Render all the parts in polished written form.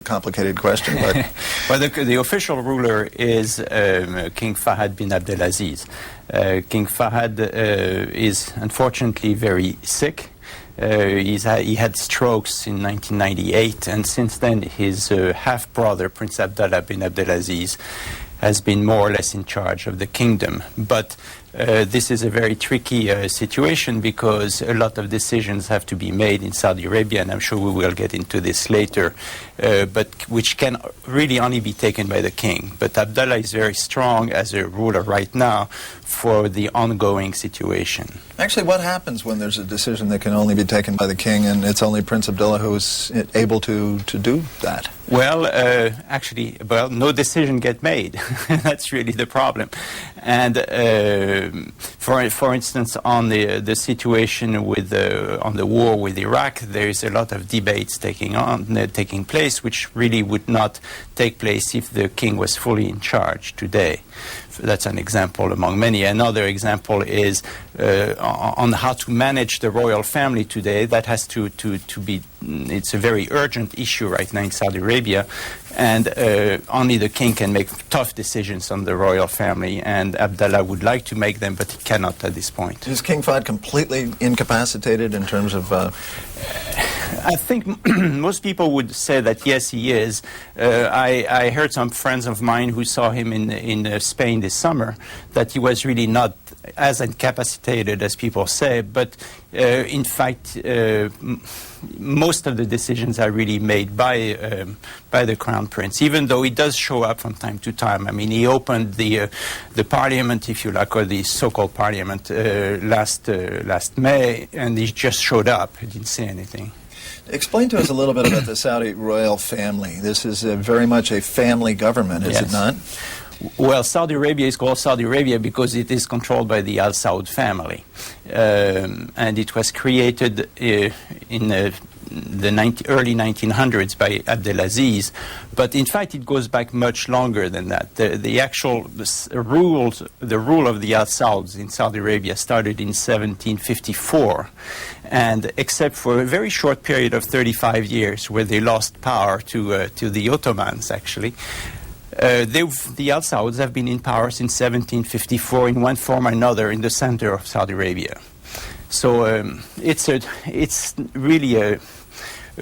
complicated question, but well, the official ruler is King Fahd bin Abdelaziz. King Fahd is unfortunately very sick. He had strokes in 1998, and since then his half-brother, Prince Abdallah bin Abdelaziz, has been more or less in charge of the kingdom. But this is a very tricky situation because a lot of decisions have to be made in Saudi Arabia, and I'm sure we will get into this later, but which can really only be taken by the king. But Abdallah is very strong as a ruler right now for the ongoing situation. Actually, what happens when there's a decision that can only be taken by the king and it's only Prince Abdullah who's able to do that? Well, actually, no decision get made. That's really the problem. And for instance, on the situation with on the war with Iraq, there is a lot of debates taking place, which really would not take place if the king was fully in charge today. That's an example among many. Another example is on how to manage the royal family today. That has to be, it's a very urgent issue right now in Saudi Arabia, and only the king can make tough decisions on the royal family, and Abdallah would like to make them, but he cannot at this point. Is King Fahd completely incapacitated in terms of... I think most people would say that yes, he is. I heard some friends of mine who saw him in Spain this summer that he was really not as incapacitated as people say, but in fact most of the decisions are really made by the Crown Prince, even though he does show up from time to time. I mean, he opened the parliament, if you like, or the so-called parliament last May, and he just showed up. He didn't say anything. Explain to us a little bit about the Saudi royal family. This is very much a family government, is it not? Well, Saudi Arabia is called Saudi Arabia because it is controlled by the Al Saud family. And it was created in the early 1900s by Abdelaziz. But in fact, it goes back much longer than that. The actual rule of the Al Sauds in Saudi Arabia started in 1754. And except for a very short period of 35 years where they lost power to the Ottomans, actually, the Al Sauds have been in power since 1754 in one form or another in the center of Saudi Arabia. So it's really a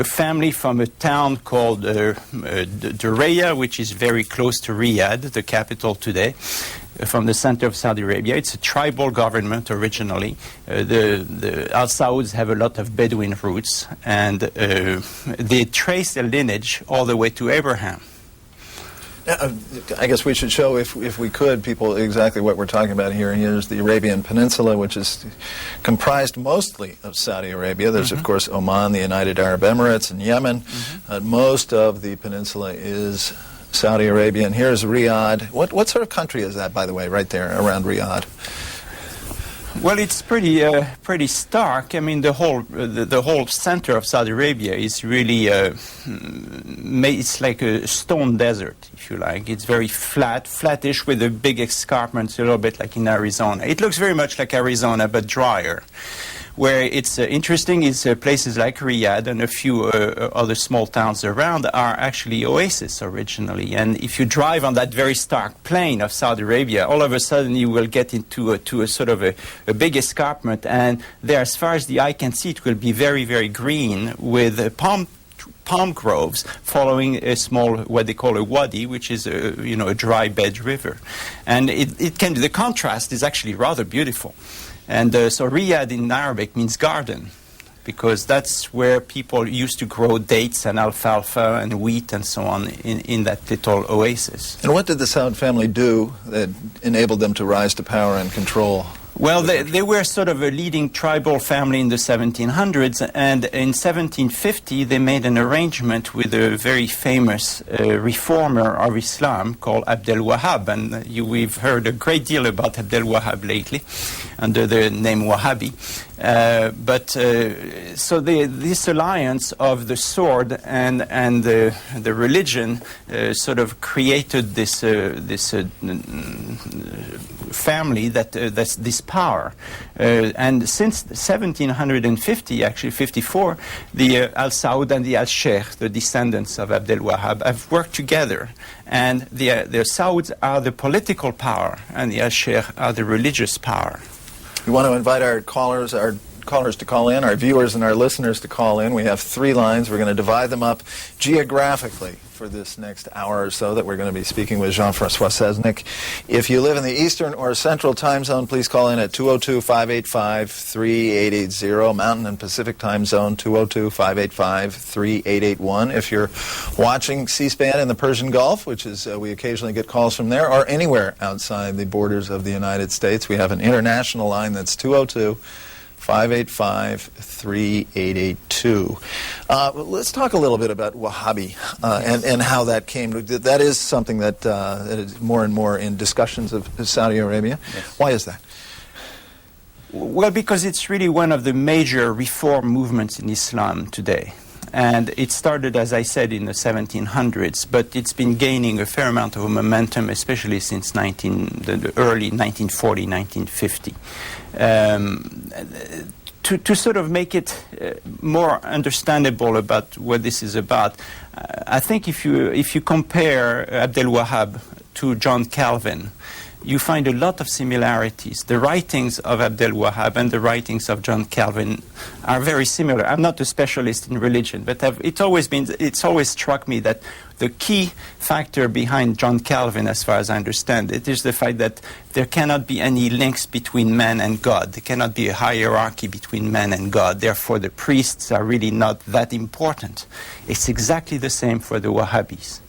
family from a town called Durraya, which is very close to Riyadh, the capital today, from the center of Saudi Arabia. It's a tribal government originally. The Al Sauds have a lot of Bedouin roots, and they trace their lineage all the way to Abraham. I guess we should show, if we could, people exactly what we're talking about here. Here's the Arabian Peninsula, which is comprised mostly of Saudi Arabia. There's, of course, Oman, the United Arab Emirates, and Yemen. Most of the peninsula is Saudi Arabia. And here's Riyadh. What sort of country is that, by the way, right there around Riyadh? Well, it's pretty stark. I mean, the whole center of Saudi Arabia is really it's like a stone desert, if you like. It's very flattish with a big escarpment, a little bit like in Arizona. It looks very much like Arizona, but drier. Where it's interesting is places like Riyadh and a few other small towns around are actually oases originally. And if you drive on that very stark plain of Saudi Arabia, all of a sudden you will get into a sort of a big escarpment. And there, as far as the eye can see, it will be very, very green with palm groves following a small, what they call a wadi, which is a dry bed river. And the contrast is actually rather beautiful. And so Riyadh in Arabic means garden, because that's where people used to grow dates and alfalfa and wheat and so on in that little oasis. And what did the Saud family do that enabled them to rise to power and control? Well, they were sort of a leading tribal family in the 1700s, and in 1750 they made an arrangement with a very famous reformer of Islam called Abdel Wahhab, and we've heard a great deal about Abdel Wahhab lately under the name Wahhabi. So this alliance of the sword and the religion sort of created this family that's this power. And since 1750, actually 54, the Al Saud and the Al Sheikh, the descendants of Abdel Wahab, have worked together. And the Sauds are the political power, and the Al Sheikh are the religious power. We want to invite our callers to call in, our viewers and our listeners to call in. We have 3 lines. We're going to divide them up geographically for this next hour or so that we're going to be speaking with Jean-Francois Seznec. If you live in the Eastern or Central time zone, please call in at 202-585-3880. Mountain and Pacific time zone, 202-585-3881. If you're watching C-SPAN in the Persian Gulf, which is we occasionally get calls from there, or anywhere outside the borders of the United States, we have an international line that's 202-585-3882. Let's talk a little bit about Wahhabi and how that came. That is something that is more and more in discussions of Saudi Arabia. Yes. Why is that? Well, because it's really one of the major reform movements in Islam today. And it started, as I said, in the 1700s, but it's been gaining a fair amount of momentum, especially since the early 1940, 1950. To sort of make it more understandable about what this is about, I think if you compare Abdel Wahab to John Calvin, you find a lot of similarities. The writings of Abdel Wahab and the writings of John Calvin are very similar. I'm not a specialist in religion, but it's always struck me that the key factor behind John Calvin, as far as I understand it, is the fact that there cannot be any links between man and God. There cannot be a hierarchy between man and God. Therefore, the priests are really not that important. It's exactly the same for the Wahhabis.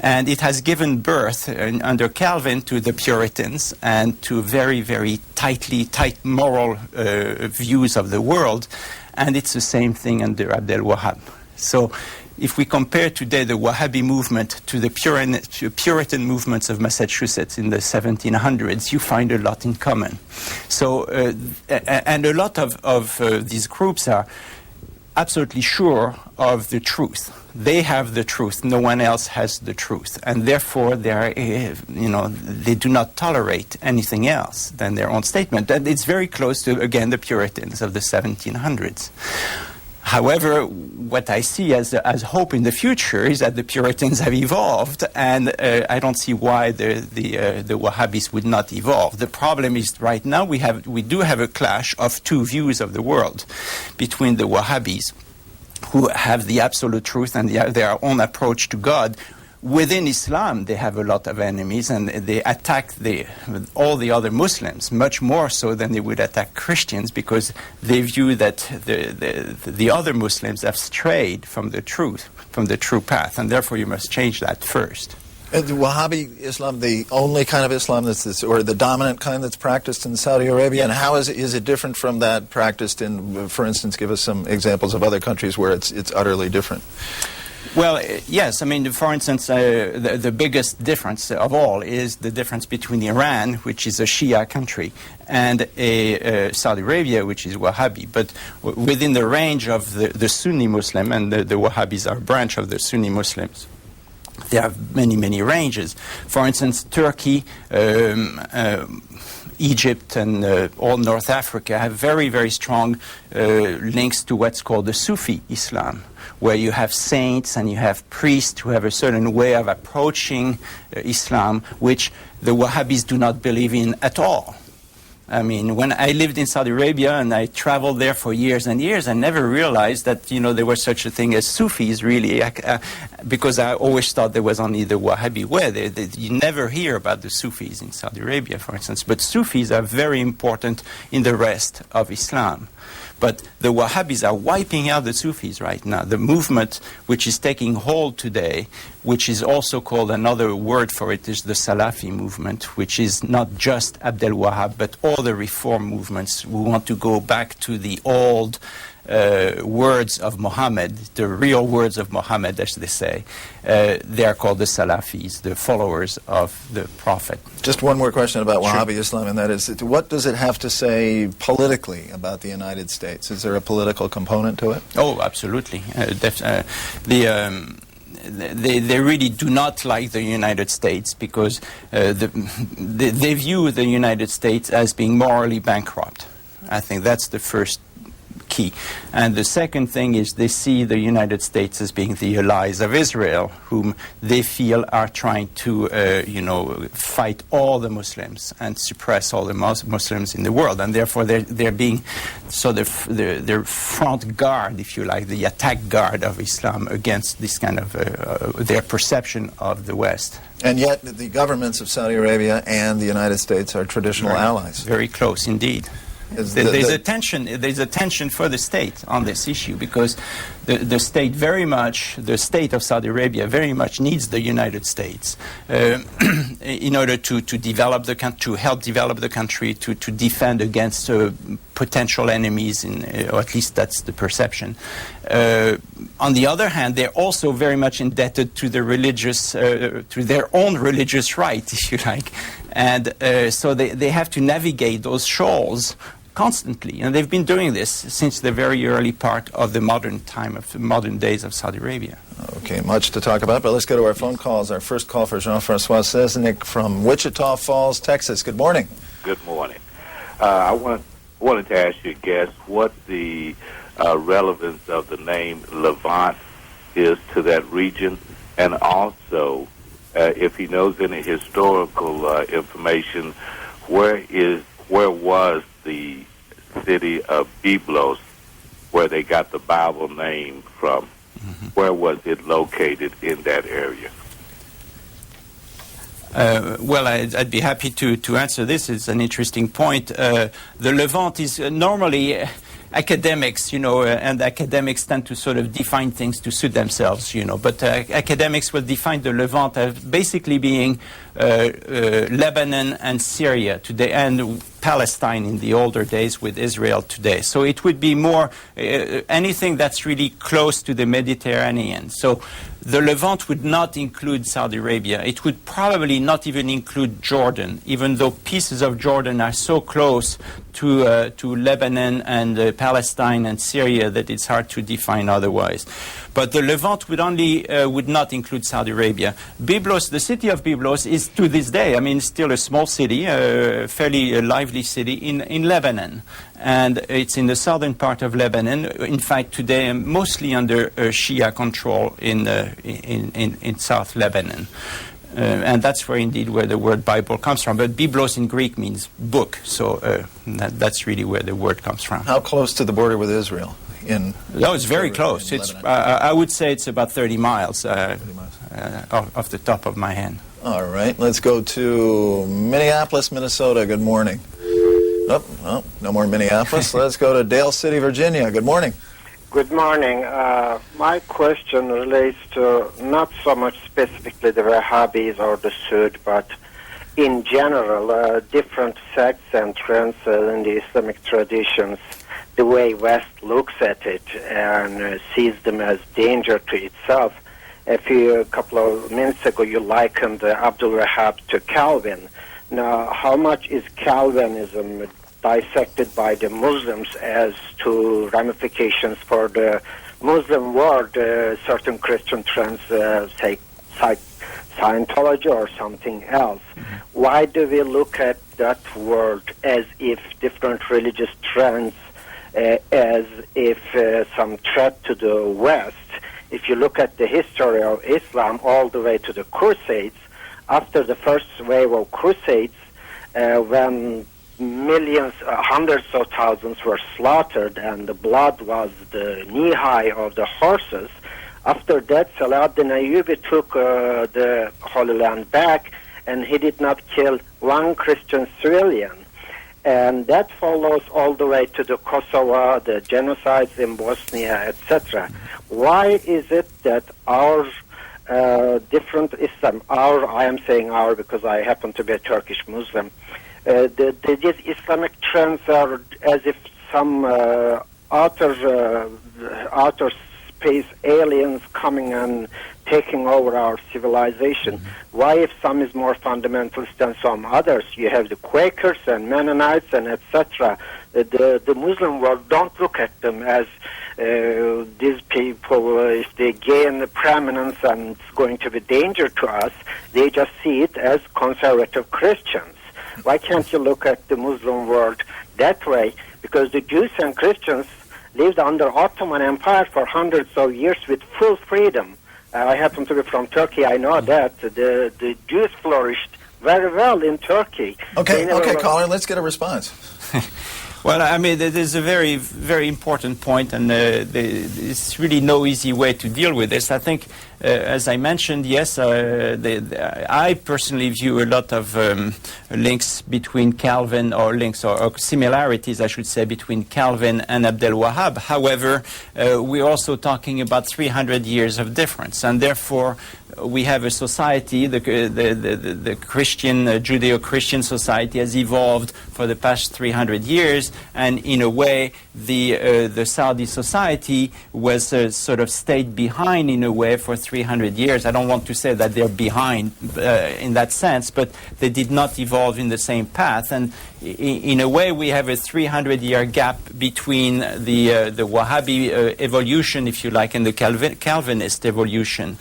And it has given birth, under Calvin, to the Puritans and to very, very tight moral views of the world. And it's the same thing under Abdel Wahab. So if we compare today the Wahhabi movement to the Puritan movements of Massachusetts in the 1700s, you find a lot in common. So, and a lot of these groups are absolutely sure of the truth. They have the truth. No one else has the truth. And therefore, they are, they do not tolerate anything else than their own statement. And it's very close to, again, the Puritans of the 1700s. However, what I see as hope in the future is that the Puritans have evolved, and I don't see why the Wahhabis would not evolve. The problem is right now we do have a clash of 2 views of the world between the Wahhabis, who have the absolute truth and their own approach to God. Within Islam, they have a lot of enemies, and they attack all the other Muslims, much more so than they would attack Christians, because they view that the other Muslims have strayed from the true path, and therefore you must change that first. Is Wahhabi Islam the only kind of Islam or the dominant kind that's practiced in Saudi Arabia? And how is it different from that practiced in, for instance, give us some examples of other countries where it's utterly different? Well, yes. I mean, for instance, the biggest difference of all is the difference between Iran, which is a Shia country, and Saudi Arabia, which is Wahhabi. But within the range of the Sunni Muslim, and the Wahhabis are a branch of the Sunni Muslims, there are many, many ranges. For instance, Turkey, Egypt, and all North Africa have very, very strong links to what's called the Sufi Islam, where you have saints and you have priests who have a certain way of approaching Islam, which the Wahhabis do not believe in at all. I mean, when I lived in Saudi Arabia and I traveled there for years and years, I never realized that, there was such a thing as Sufis, really, because I always thought there was only the Wahhabi way. You never hear about the Sufis in Saudi Arabia, for instance. But Sufis are very important in the rest of Islam. But the Wahhabis are wiping out the Sufis right now. The movement which is taking hold today, which is also called, another word for it is the Salafi movement, which is not just Abdel Wahab, but all the reform movements who want to go back to the old words of Muhammad, the real words of Muhammad, as they say. They are called the Salafis, the followers of the Prophet. Just one more question about Wahhabi Sure. Islam, and that is, what does it have to say politically about the United States? Is there a political component to it? Oh, absolutely. they really do not like the United States because they view the United States as being morally bankrupt. I think that's the first key. And the second thing is they see the United States as being the allies of Israel, whom they feel are trying to, fight all the Muslims and suppress all the Muslims in the world. And therefore they're being sort of their front guard, if you like, the attack guard of Islam against this kind of their perception of the West. And yet the governments of Saudi Arabia and the United States are traditional allies. Very close indeed. There's a tension for the state on this issue because the state of Saudi Arabia very much needs the United States in order to develop to help develop the country, to defend against potential enemies, or at least that's the perception. On the other hand, they're also very much indebted to the religious, to their own religious right, if you like, and so they have to navigate those shoals constantly, and they've been doing this since the very early part of the modern days of Saudi Arabia. Okay, much to talk about, but let's go to our phone calls. Our first call for Jean-Francois Seznec from Wichita Falls, Texas. Good morning. Good morning. I wanted to ask you, guess what the relevance of the name Levant is to that region, and also if he knows any historical information, where was the city of Byblos, where they got the Bible name from? Mm-hmm. Where was it located in that area? Well, I'd be happy to answer this. It's an interesting point. The Levant is normally academics, and academics tend to sort of define things to suit themselves, but academics will define the Levant as basically being Lebanon and Syria today, and Palestine in the older days with Israel today. So it would be more anything that's really close to the Mediterranean. So the Levant would not include Saudi Arabia. It would probably not even include Jordan, even though pieces of Jordan are so close to Lebanon and Palestine and Syria that it's hard to define otherwise. But the Levant would not include Saudi Arabia. Byblos, the city of Byblos, is to this day, still a small city, fairly lively city in Lebanon. And it's in the southern part of Lebanon. In fact, today, mostly under Shia control in South Lebanon. And that's where the word Bible comes from. But Byblos in Greek means book, so that's really where the word comes from. How close to the border with Israel? No, it's very close. It's I would say it's about 30 miles, off the top of my head. All right, let's go to Minneapolis, Minnesota. Good morning. Oh, no more Minneapolis. Let's go to Dale City, Virginia. Good morning. Good morning. My question relates to not so much specifically the Wahhabis or the Sud, but in general, different sects and trends in the Islamic traditions, the way West looks at it and sees them as danger to itself. A couple of minutes ago, you likened Abdul Wahhab to Calvin. Now, how much is Calvinism dissected by the Muslims as to ramifications for the Muslim world, certain Christian trends, say Scientology or something else? Why do we look at that world as if different religious trends, as if some threat to the West? If you look at the history of Islam all the way to the Crusades, after the first wave of Crusades, when millions, hundreds of thousands were slaughtered and the blood was the knee-high of the horses, after that Saladin Ayyubi took the Holy Land back, and he did not kill one Christian civilian. And that follows all the way to the Kosovo, the genocides in Bosnia, etc. Why is it that our different Islam, I am saying our because I happen to be a Turkish Muslim, these Islamic trends are as if some outer space aliens coming and taking over our civilization. Why, if some is more fundamentalist than some others? You have the Quakers and Mennonites and etc. The Muslim world don't look at them as these people, if they gain the preeminence and it's going to be danger to us, they just see it as conservative Christians. Why can't you look at the Muslim world that way? Because the Jews and Christians lived under Ottoman Empire for hundreds of years with full freedom. I happen to be from Turkey. I know that. The Jews flourished very well in Turkey. Okay, caller, let's get a response. Well, I mean, it is a very, very important point, and it's really no easy way to deal with this. I think, as I mentioned, yes, I personally view a lot of links between Calvin, or similarities, I should say, between Calvin and Abdel Wahab. However, we're also talking about 300 years of difference, and therefore we have a society, the Christian, Judeo-Christian society has evolved for the past 300 years, and in a way the Saudi society was sort of stayed behind in a way for 300 years. I don't want to say that they're behind in that sense, but they did not evolve in the same path, and in a way we have a 300-year gap between the Wahhabi evolution, if you like, and the Calvinist evolution.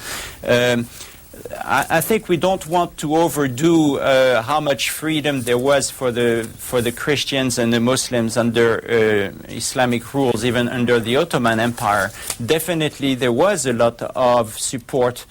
I think we don't want to overdo how much freedom there was for the Christians and the Muslims under Islamic rules, even under the Ottoman Empire. Definitely there was a lot of support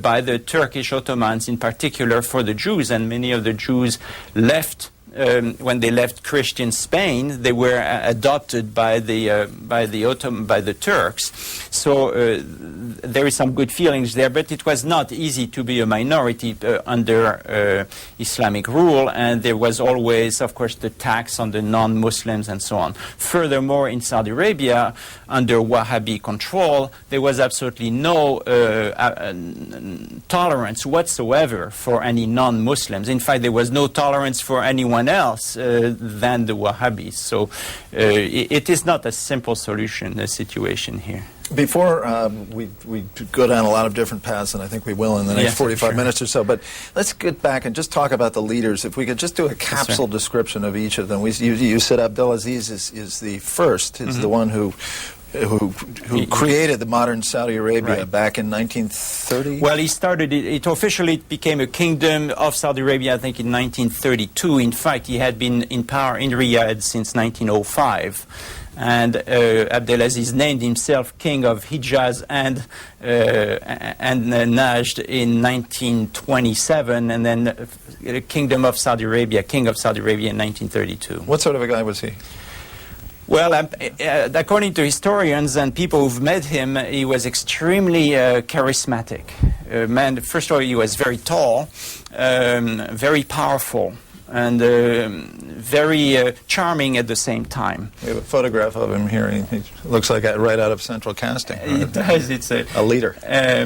by the Turkish Ottomans in particular for the Jews, and many of the Jews left. When they left Christian Spain, they were adopted by the Turks. So there is some good feelings there, but it was not easy to be a minority under Islamic rule, and there was always, of course, the tax on the non-Muslims and so on. Furthermore, in Saudi Arabia, under Wahhabi control, there was absolutely no tolerance whatsoever for any non-Muslims. In fact, there was no tolerance for anyone else than the Wahhabis. So it is not a simple solution, the situation here. Before we go down a lot of different paths, and I think we will in the next 45 minutes or so, but let's get back and just talk about the leaders. If we could just do a capsule description of each of them. You said Abdulaziz is the first, is the one who created the modern Saudi Arabia back in 1930? Well, he started it officially became a kingdom of Saudi Arabia, I think, in 1932. In fact, he had been in power in Riyadh since 1905. And Abdulaziz named himself king of Hijaz and Najd in 1927, and then Kingdom of Saudi Arabia, king of Saudi Arabia in 1932. What sort of a guy was he? Well, according to historians and people who've met him, he was extremely charismatic. Man, first of all, he was very tall, very powerful, and very charming at the same time. We have a photograph of him here. He looks like right out of Central Casting. Right? It does. It's a leader.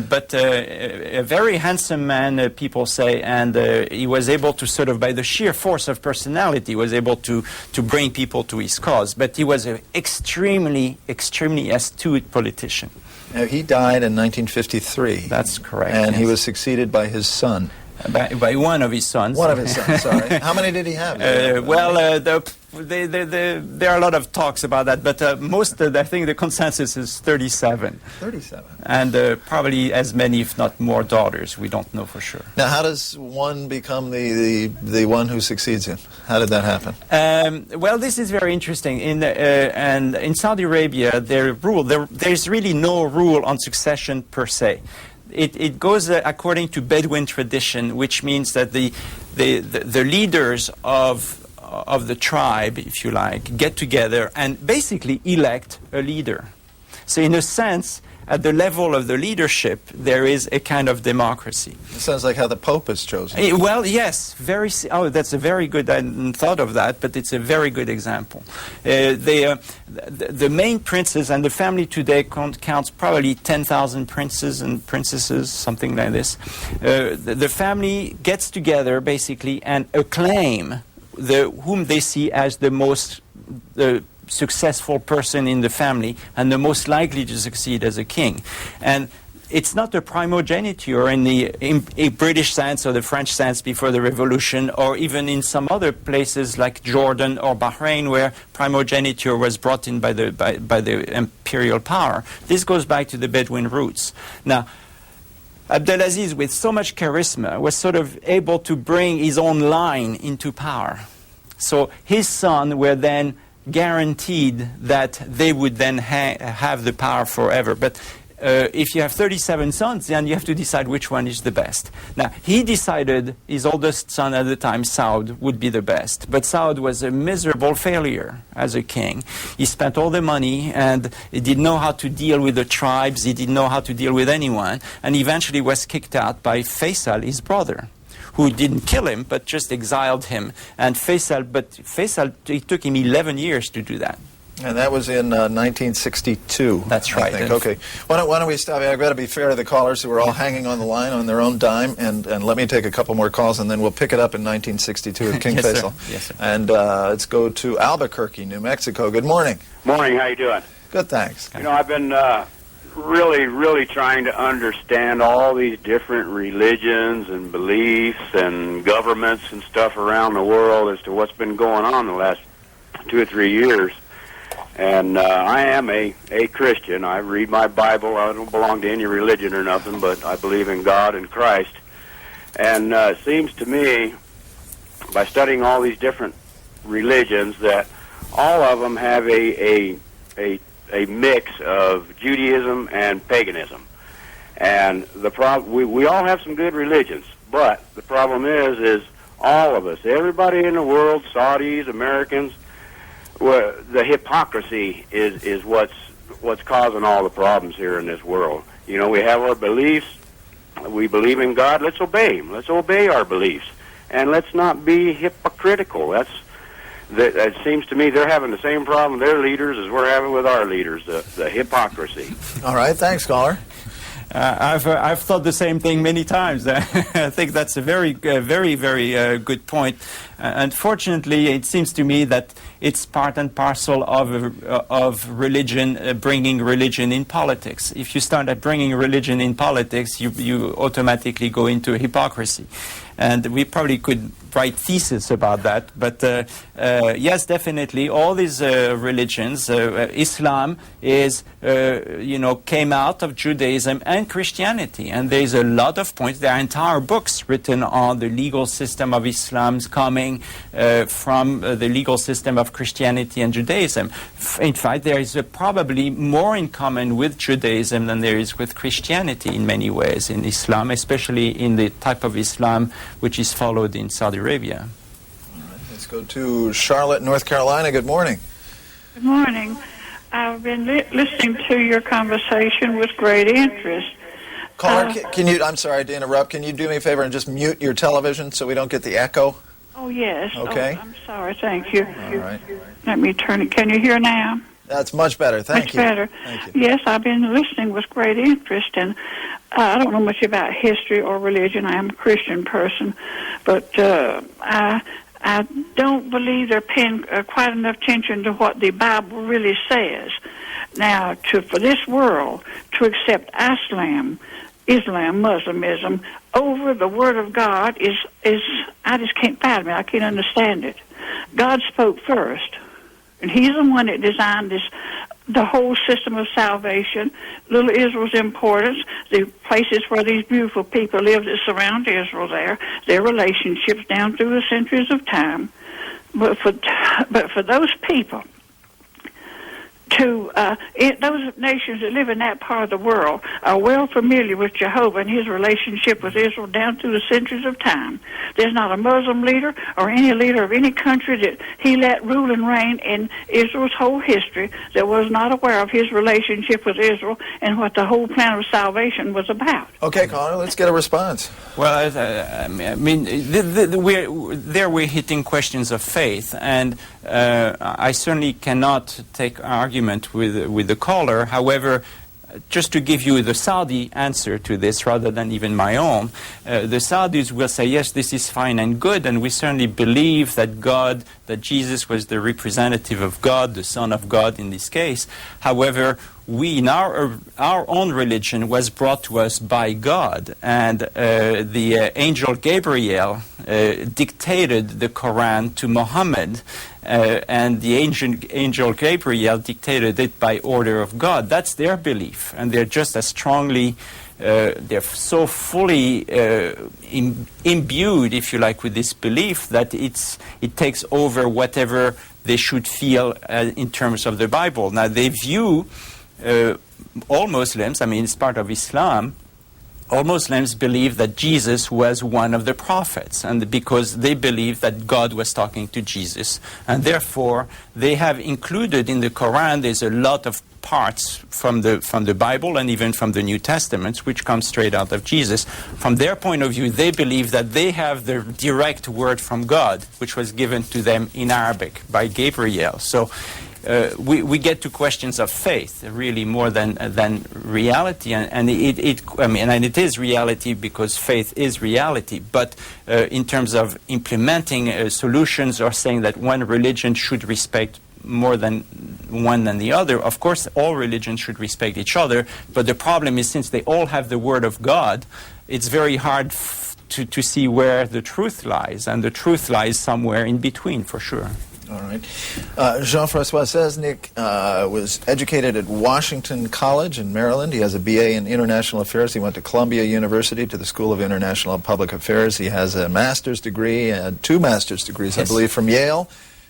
But a very handsome man, people say, and he was able to sort of, by the sheer force of personality, was able to bring people to his cause. But he was an extremely, extremely astute politician. Now, he died in 1953. That's correct. And he was succeeded by his son. By one of his sons. One of his sons, sorry. How many did he have? There are a lot of talks about that, but I think the consensus is 37. 37. And probably as many, if not more, daughters. We don't know for sure. Now, how does one become the one who succeeds him? How did that happen? Well, this is very interesting. And in Saudi Arabia, there's really no rule on succession per se. It goes according to Bedouin tradition, which means that the leaders of the tribe, if you like, get together and basically elect a leader. So in a sense, at the level of the leadership, there is a kind of democracy. It sounds like how the Pope is chosen. Well, yes, that's a very good. I hadn't thought of that, but it's a very good example. The main princes and the family today counts probably 10,000 princes and princesses, something like this. The family gets together basically and acclaim whom they see as the most successful person in the family and the most likely to succeed as a king. And it's not a primogeniture in a British sense or the French sense before the Revolution, or even in some other places like Jordan or Bahrain, where primogeniture was brought in by the imperial power. This goes back to the Bedouin roots. Now, Abdelaziz, with so much charisma, was sort of able to bring his own line into power. So his sons were then guaranteed that they would then have the power forever. But if you have 37 sons, then you have to decide which one is the best. Now, he decided his oldest son at the time, Saud, would be the best. But Saud was a miserable failure as a king. He spent all the money, and he didn't know how to deal with the tribes. He didn't know how to deal with anyone, and eventually was kicked out by Faisal, his brother, who didn't kill him, but just exiled him. And Faisal, it took him 11 years to do that. And that was in 1962. That's right. I think. Okay. Why don't we stop? I've got to be fair to the callers who are all hanging on the line on their own dime, and let me take a couple more calls, and then we'll pick it up in 1962 with King Yes, Faisal. sir. Yes, sir. And let's go to Albuquerque, New Mexico. Good morning. Morning, how you doing? Good, thanks. You know, I've been really trying to understand all these different religions and beliefs and governments and stuff around the world as to what's been going on the last 2 or 3 years. And I am a Christian. I read my Bible. I don't belong to any religion or nothing, but I believe in God and Christ. And it seems to me, by studying all these different religions, that all of them have a mix of Judaism and paganism. And we all have some good religions, but the problem is all of us, everybody in the world, Saudis, Americans, well, the hypocrisy is what's causing all the problems here in this world. You know, we have our beliefs. We believe in God. Let's obey Him. Let's obey our beliefs, and let's not be hypocritical. It seems to me they're having the same problem with their leaders as we're having with our leaders, the hypocrisy. All right, thanks, caller. I've thought the same thing many times. I think that's a very good point. Unfortunately, it seems to me that it's part and parcel of religion, bringing religion in politics. If you start at bringing religion in politics, you automatically go into hypocrisy. And we probably could write thesis about that. But yes, definitely, all these religions, Islam is, came out of Judaism and Christianity. And there's a lot of points. There are entire books written on the legal system of Islam's coming from the legal system of Christianity and Judaism. In fact, there is probably more in common with Judaism than there is with Christianity in many ways in Islam, especially in the type of Islam which is followed in Saudi Arabia. All right, let's go to Charlotte, North Carolina. Good morning. Good morning. I've been listening to your conversation with great interest. Caller, can you, I'm sorry to interrupt, can you do me a favor and just mute your television so we don't get the echo? Oh, yes. Okay. Oh, I'm sorry. Thank you. All right. Let me turn it. Can you hear now? That's much better. Thank you. Much better. Thank you. Yes, I've been listening with great interest, and I don't know much about history or religion. I am a Christian person, but I don't believe they're paying quite enough attention to what the Bible really says. Now, for this world to accept Islam, Muslimism, over the Word of God is I just can't fathom it. I can't understand it. God spoke first, and He's the one that designed the whole system of salvation, little Israel's importance, the places where these beautiful people live that surround Israel their relationships down through the centuries of time. But for those people, those nations that live in that part of the world are well familiar with Jehovah and His relationship with Israel down through the centuries of time. There's not a Muslim leader or any leader of any country that He let rule and reign in Israel's whole history that was not aware of His relationship with Israel and what the whole plan of salvation was about. Okay, caller, let's get a response. Well, I mean, we're hitting questions of faith, and I certainly cannot take argument with the caller. However, just to give you the Saudi answer to this rather than even my own, the Saudis will say, yes, this is fine and good, and we certainly believe that Jesus was the representative of God, the Son of God in this case. However, we, in our own religion, was brought to us by God, and the angel Gabriel dictated the Quran to Muhammad, and the angel Gabriel dictated it by order of God. That's their belief, and they're just as strongly, they're so fully imbued, if you like, with this belief that it takes over whatever they should feel in terms of the Bible. Now, they view all Muslims, I mean, it's part of Islam, all Muslims believe that Jesus was one of the prophets, and because they believe that God was talking to Jesus. And therefore, they have included in the Quran, there's a lot of parts from the Bible and even from the New Testament, which come straight out of Jesus. From their point of view, they believe that they have the direct word from God, which was given to them in Arabic by Gabriel. So we get to questions of faith, really, more than reality, and it is reality because faith is reality. But in terms of implementing solutions or saying that one religion should respect more than one than the other, of course, all religions should respect each other. But the problem is, since they all have the Word of God, it's very hard to see where the truth lies, and the truth lies somewhere in between, for sure. All right. Jean-Francois Seznec was educated at Washington College in Maryland. He has a BA in International Affairs. He went to Columbia University to the School of International and Public Affairs. He has a master's degree, two master's degrees, yes, I believe, from Yale,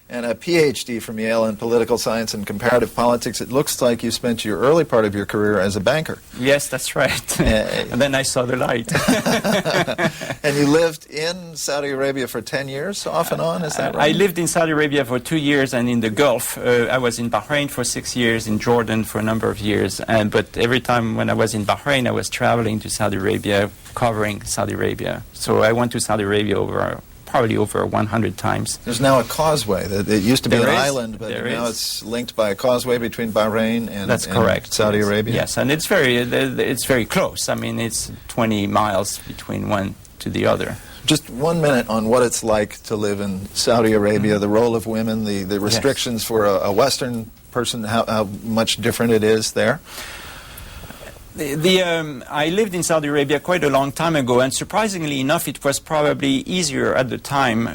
and a PhD from Yale in political science and comparative politics. It looks like you spent your early part of your career as a banker. Yes, that's right. And then I saw the light. And you lived in Saudi Arabia for 10 years, off and on, is that right? I lived in Saudi Arabia for 2 years and in the Gulf. I was in Bahrain for 6 years, in Jordan for a number of years. But every time when I was in Bahrain, I was traveling to Saudi Arabia, covering Saudi Arabia. So I went to Saudi Arabia probably over 100 times. There's now a causeway. It used to be an island, but now it's linked by a causeway between Bahrain and Saudi Arabia. Yes, and it's very close. I mean, it's 20 miles between one to the other. Just 1 minute on what it's like to live in Saudi Arabia, the role of women, the restrictions for a Western person, how much different it is there. I lived in Saudi Arabia quite a long time ago, and surprisingly enough, it was probably easier at the time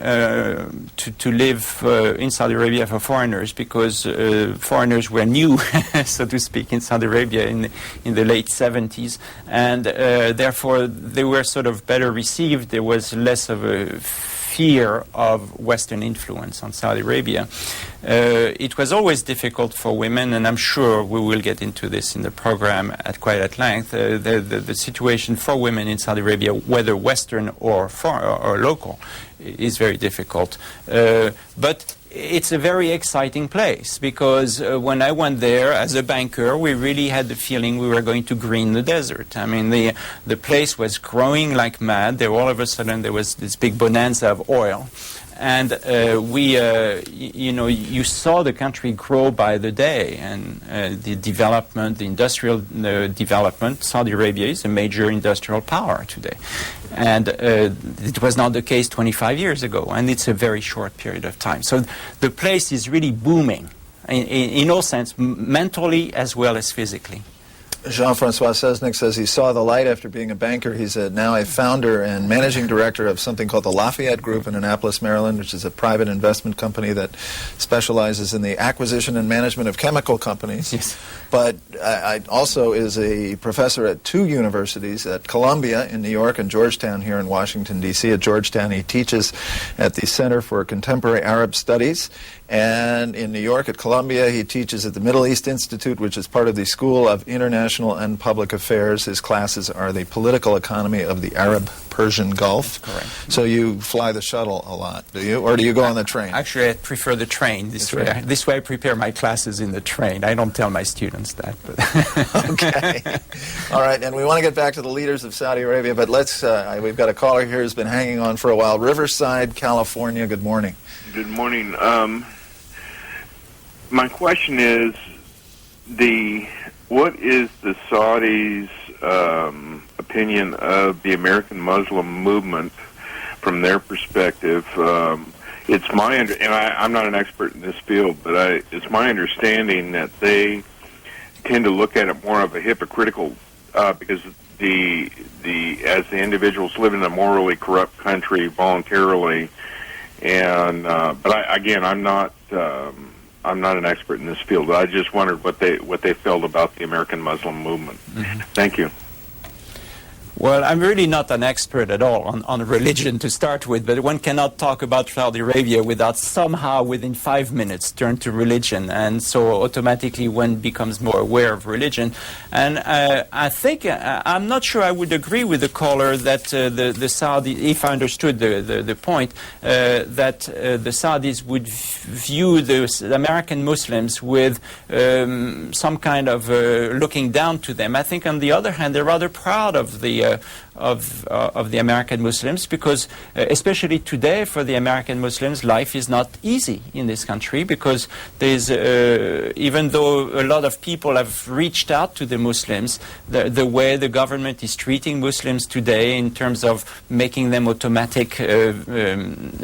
to live in Saudi Arabia for foreigners, because foreigners were new, so to speak, in Saudi Arabia in the late 70s, and therefore they were sort of better received. There was less of a fear of Western influence on Saudi Arabia. It was always difficult for women, and I'm sure we will get into this in the program quite at length. The situation for women in Saudi Arabia, whether Western or local, is very difficult. But it's a very exciting place, because when I went there as a banker, we really had the feeling we were going to green the desert. I mean, the place was growing like mad. All of a sudden there was this big bonanza of oil. And you saw the country grow by the day, and the development, the industrial development. Saudi Arabia is a major industrial power today. And it was not the case 25 years ago, and it's a very short period of time. So the place is really booming, in all sense, mentally as well as physically. Jean-Francois Seznec says he saw the light after being a banker. He's now a founder and managing director of something called the Lafayette Group in Annapolis, Maryland, which is a private investment company that specializes in the acquisition and management of chemical companies. Yes. But I also is a professor at two universities, at Columbia in New York and Georgetown here in Washington, D.C. At Georgetown, he teaches at the Center for Contemporary Arab Studies. And in New York at Columbia, he teaches at the Middle East Institute, which is part of the School of International and Public Affairs. His classes are the political economy of the Arab-Persian Gulf. That's correct. So you fly the shuttle a lot, do you? Or do you go on the train? Actually, I prefer the train. This way I prepare my classes in the train. I don't tell my students that. But Okay. All right, and we want to get back to the leaders of Saudi Arabia, but let's, we've got a caller here who's been hanging on for a while. Riverside, California, good morning. Good morning. My question is, the what is the Saudis' opinion of the American Muslim movement from their perspective? It's my and I'm not an expert in this field, but it's my understanding that they tend to look at it more of a hypocritical because as the individuals live in a morally corrupt country voluntarily, and again, I'm not an expert in this field. I just wondered what they felt about the American Muslim movement. Mm-hmm. Thank you. Well, I'm really not an expert at all on religion to start with, but one cannot talk about Saudi Arabia without somehow within 5 minutes turn to religion, and so automatically one becomes more aware of religion. And I think, I'm not sure I would agree with the caller that the Saudi, if I understood the point, that the Saudis would view the American Muslims with some kind of looking down to them. I think on the other hand, they're rather proud of the American Muslims, because especially today for the American Muslims, life is not easy in this country, because there's even though a lot of people have reached out to the Muslims, the way the government is treating Muslims today in terms of making them automatic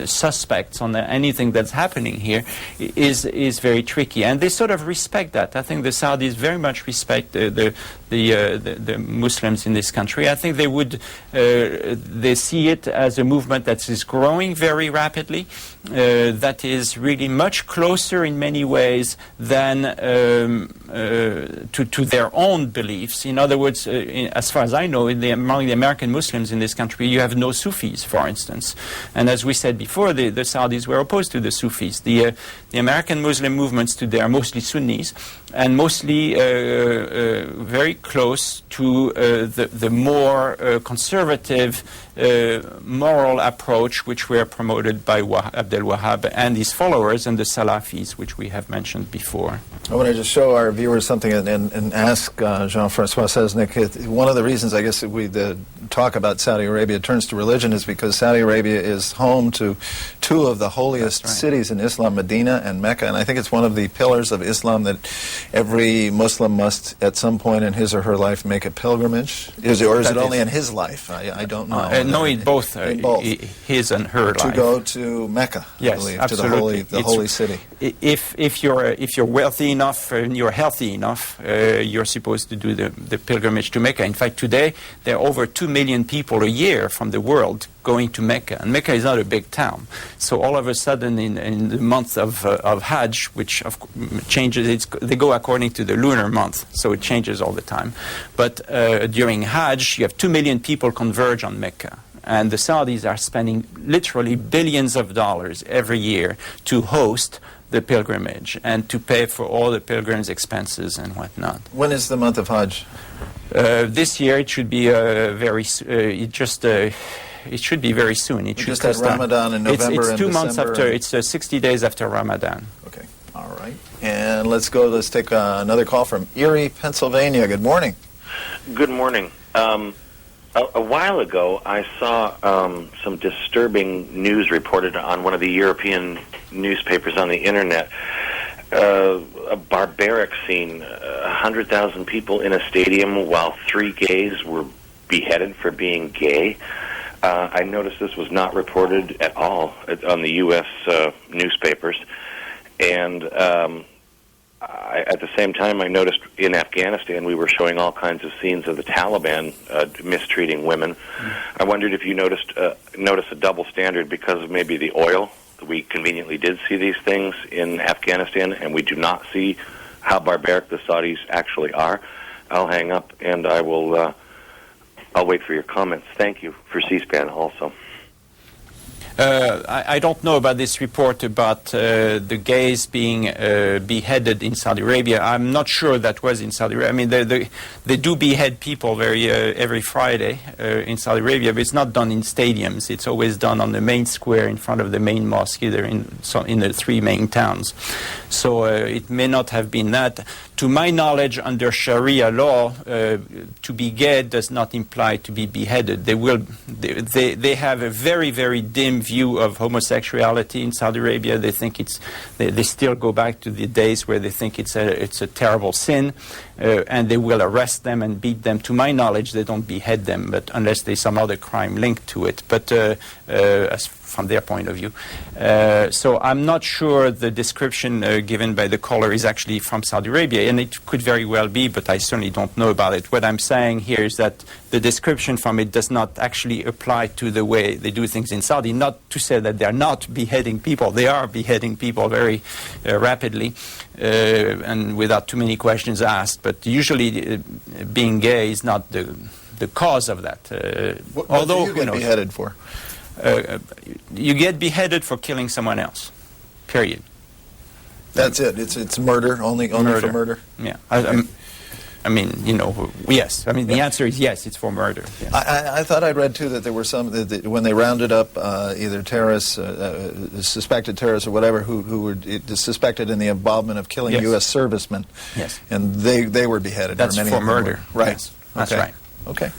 suspects on anything that's happening here is very tricky, and they sort of respect that. I think the Saudis very much respect the Muslims in this country. I think they see it as a movement that is growing very rapidly, that is really much closer in many ways than to their own beliefs. In other words, as far as I know, among the American Muslims in this country, you have no Sufis, for instance. And as we said before, the Saudis were opposed to the Sufis. The American Muslim movements today are mostly Sunnis, and mostly very close to the more conservative moral approach which were promoted by Abdel Wahab and his followers, and the Salafis, which we have mentioned before. I want to just show our viewers something and ask Jean-Francois Seznec. One of the reasons, I guess, that we talk about Saudi Arabia turns to religion is because Saudi Arabia is home to two of the holiest cities in Islam, Medina and Mecca, and I think it's one of the pillars of Islam that every Muslim must, at some point in his or her life, make a pilgrimage. Or is it only in his life? I don't know. No, in both, his and her life. To go to Mecca, yes, I believe, absolutely. to the holy city. If you're wealthy enough and you're healthy enough, you're supposed to do the pilgrimage to Mecca. In fact, today there are over 2 million people a year from the world going to Mecca, and Mecca is not a big town. So all of a sudden, in the month of Hajj, which changes, they go according to the lunar month, so it changes all the time. But during Hajj, you have 2 million people converge on Mecca. And the Saudis are spending literally billions of dollars every year to host the pilgrimage and to pay for all the pilgrims' expenses and whatnot. When is the month of Hajj? This year it should be it should be very soon. It should just had Ramadan in November it's 2 and months December. after. It's 60 days after Ramadan. Okay, all right. And let's take another call from Erie, Pennsylvania. Good morning. Good morning. A while ago, I saw some disturbing news reported on one of the European newspapers on the Internet. A barbaric scene, 100,000 people in a stadium while 3 gays were beheaded for being gay. I noticed this was not reported at all on the U.S. Newspapers. And at the same time, I noticed in Afghanistan we were showing all kinds of scenes of the Taliban mistreating women. I wondered if you noticed a double standard because of maybe the oil. We conveniently did see these things in Afghanistan, and we do not see how barbaric the Saudis actually are. I'll hang up, and I'll wait for your comments. Thank you for C-SPAN also. I don't know about this report about the gays being beheaded in Saudi Arabia. I'm not sure that was in Saudi Arabia. I mean, they do behead people every Friday in Saudi Arabia, but it's not done in stadiums. It's always done on the main square in front of the main mosque, either in the 3 main towns. So it may not have been that. To my knowledge, under Sharia law, to be gay does not imply to be beheaded. They have a very, very dim view of homosexuality in Saudi Arabia. They think they still go back to the days where they think it's a terrible sin, and they will arrest them and beat them. To my knowledge, they don't behead them, but unless there's some other crime linked to it. But as from their point of view. So I'm not sure the description given by the caller is actually from Saudi Arabia, and it could very well be, but I certainly don't know about it. What I'm saying here is that the description from it does not actually apply to the way they do things in Saudi, not to say that they're not beheading people. They are beheading people very rapidly and without too many questions asked, but usually being gay is not the cause of that. What do you get beheaded for? You get beheaded for killing someone else. Period. That's it. It's murder, only for murder. Yeah. I mean, yes. I mean, the answer is yes. It's for murder. Yes. I thought I'd read too that there were some that when they rounded up either terrorists, suspected terrorists or whatever, who were suspected in the involvement of killing U.S. servicemen. Yes. And they were beheaded. That's or many for of them murder. Right. Yes. That's right. Okay.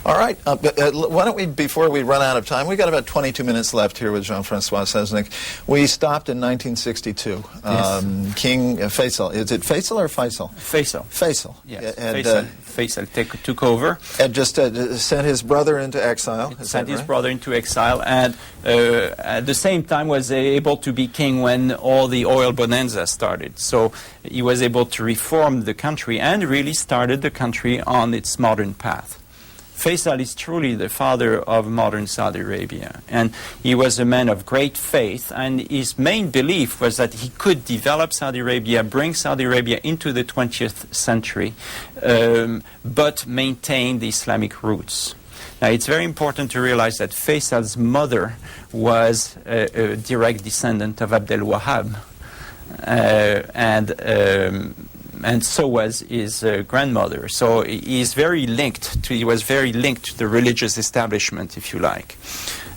All right. Why don't we, before we run out of time, we've got about 22 minutes left here with Jean-Francois Seznec. We stopped in 1962. Yes. King Faisal. Is it Faisal or Faisal? Faisal. Faisal. Yes. And, Faisal took over. And just sent his brother into exile. Sent his brother into exile, and at the same time was able to be king when all the oil bonanza started. So he was able to reform the country and really started the country on its modern path. Faisal is truly the father of modern Saudi Arabia, and he was a man of great faith, and his main belief was that he could develop Saudi Arabia, bring Saudi Arabia into the 20th century, but maintain the Islamic roots. Now, it's very important to realize that Faisal's mother was a direct descendant of Abdel Wahab, and so was his grandmother. So he was very linked to the religious establishment, if you like.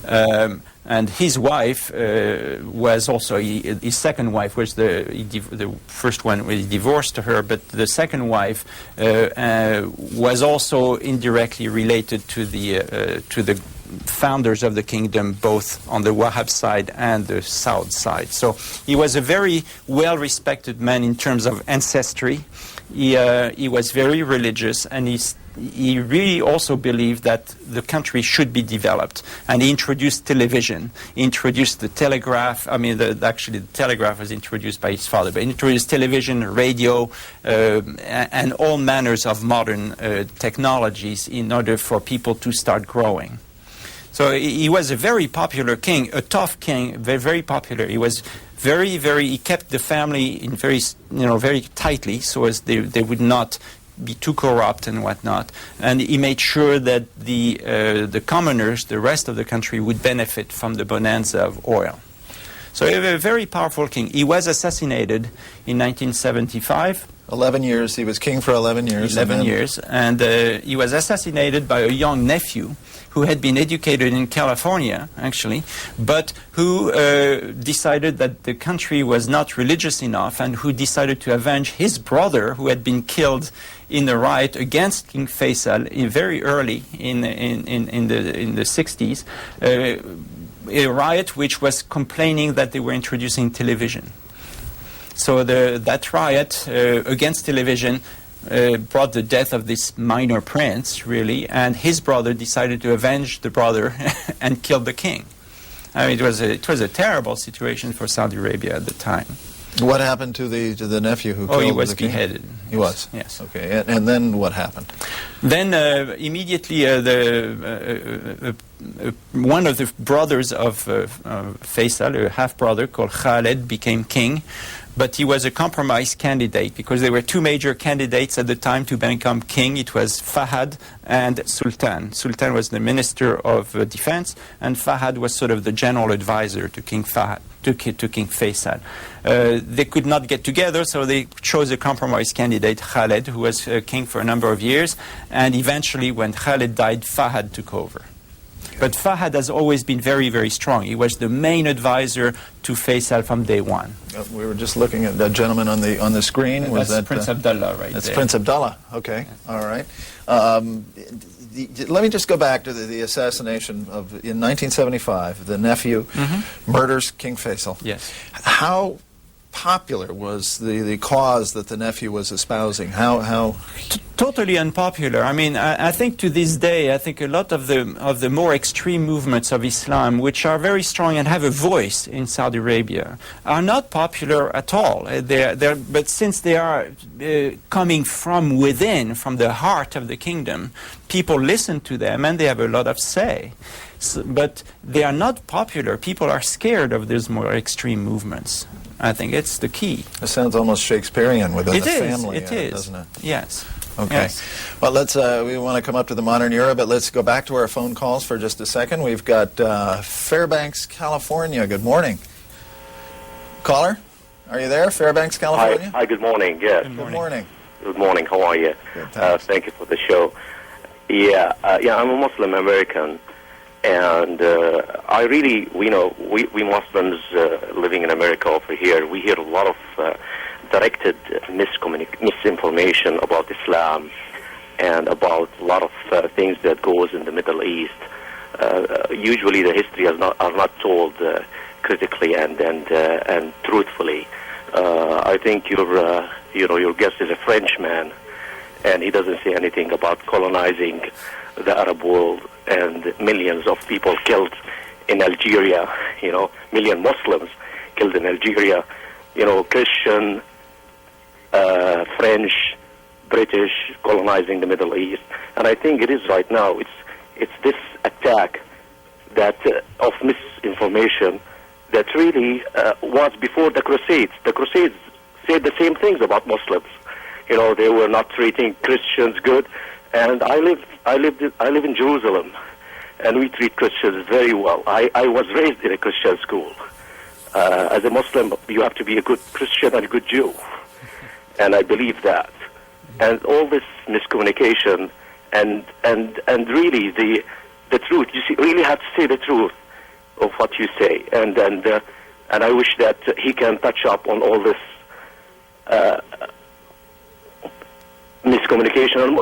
And his wife was also, his second wife was the first one, he divorced her, but the second wife was also indirectly related to the founders of the kingdom, both on the Wahhab side and the Saud side. So he was a very well-respected man in terms of ancestry. He was very religious, and he really also believed that the country should be developed. And he introduced television, he introduced the telegraph. I mean, actually the telegraph was introduced by his father, but he introduced television, radio, and all manners of modern technologies in order for people to start growing. So he was a very popular king, a tough king, very, very popular. He was he kept the family in very tightly, so as they would not be too corrupt and whatnot. And he made sure that the commoners, the rest of the country, would benefit from the bonanza of oil. So he was a very powerful king. He was assassinated in 1975. 11 years. He was king for 11 years. 11 years. And he was assassinated by a young nephew who had been educated in California, actually, but who decided that the country was not religious enough, and who decided to avenge his brother, who had been killed in a riot against King Faisal very early in the 60s, a riot which was complaining that they were introducing television. So that riot against television brought the death of this minor prince, really, and his brother decided to avenge the brother and kill the king. I mean, it was a terrible situation for Saudi Arabia at the time. What happened to the nephew who killed the king? Oh, he was beheaded. He was? Yes. Okay, and then what happened? Then immediately one of the brothers of Faisal, a half-brother called Khaled, became king. But he was a compromise candidate because there were two major candidates at the time to become king. It was Fahad and Sultan. Sultan was the Minister of Defense, and Fahad was sort of the general advisor to King Fahad, to King Faisal. They could not get together, so they chose a compromise candidate, Khaled, who was king for a number of years. And eventually, when Khaled died, Fahad took over. But Fahad has always been very, very strong. He was the main advisor to Faisal from day one. We were just looking at that gentleman on the screen. That's Prince Abdullah, right? That's there. Prince Abdullah. Okay, yes. All right. Let me just go back to the assassination in 1975. The nephew murders King Faisal. Yes. How popular was the cause that the nephew was espousing? How Totally unpopular. I mean, I think to this day, I think a lot of the more extreme movements of Islam, which are very strong and have a voice in Saudi Arabia, are not popular at all. But since they are coming from within, from the heart of the kingdom, people listen to them and they have a lot of say. But they are not popular. People are scared of these more extreme movements. I think it's the key. It sounds almost Shakespearean within the It family, is, doesn't it? Yes. Okay. Yes. Well, we want to come up to the modern era, but let's go back to our phone calls for just a second. We've got Fairbanks, California. Good morning. Caller, are you there? Fairbanks, California? Hi, good morning. Yes. Good morning. Good morning. How are you? Good, thanks. Thank you for the show. Yeah, I'm a Muslim American, and I really, we Muslims living in America over here, we hear a lot of directed misinformation about Islam and about a lot of things that goes in the Middle East. Usually, the history are not told critically and truthfully. I think your guest is a Frenchman, and he doesn't say anything about colonizing the Arab world and millions of people killed in Algeria. Million Muslims killed in Algeria. Christian, French, British colonizing the Middle East, and I think it is right now. It's this attack that of misinformation that really was before the Crusades. The Crusades said the same things about Muslims. They were not treating Christians good, and I live in Jerusalem, and we treat Christians very well. I was raised in a Christian school. As a Muslim, you have to be a good Christian and a good Jew. And I believe that. And all this miscommunication and really the truth, really have to say the truth of what you say. And I wish that he can touch up on all this miscommunication.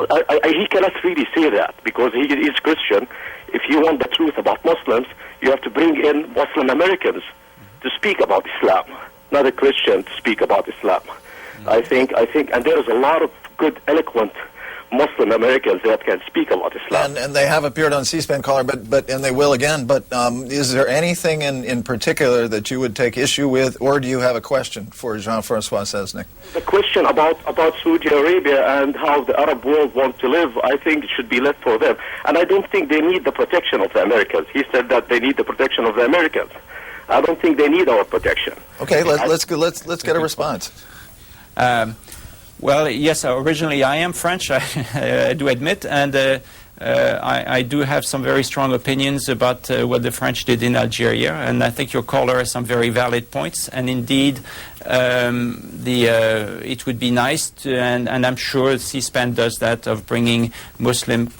He cannot really say that because he is Christian. If you want the truth about Muslims, you have to bring in Muslim Americans to speak about Islam, not a Christian to speak about Islam. I think, and there is a lot of good, eloquent Muslim Americans that can speak about Islam. And they have appeared on C-SPAN, caller, but and they will again. But is there anything in particular that you would take issue with, or do you have a question for Jean-Francois Seznec? The question about Saudi Arabia and how the Arab world wants to live, I think it should be left for them. And I don't think they need the protection of the Americans. He said that they need the protection of the Americans. I don't think they need our protection. Okay, let's get a response. Well, yes, originally I am French, I do admit, and I do have some very strong opinions about what the French did in Algeria, and I think your caller has some very valid points, and indeed it would be nice to, and I'm sure C-SPAN does that, of bringing Muslim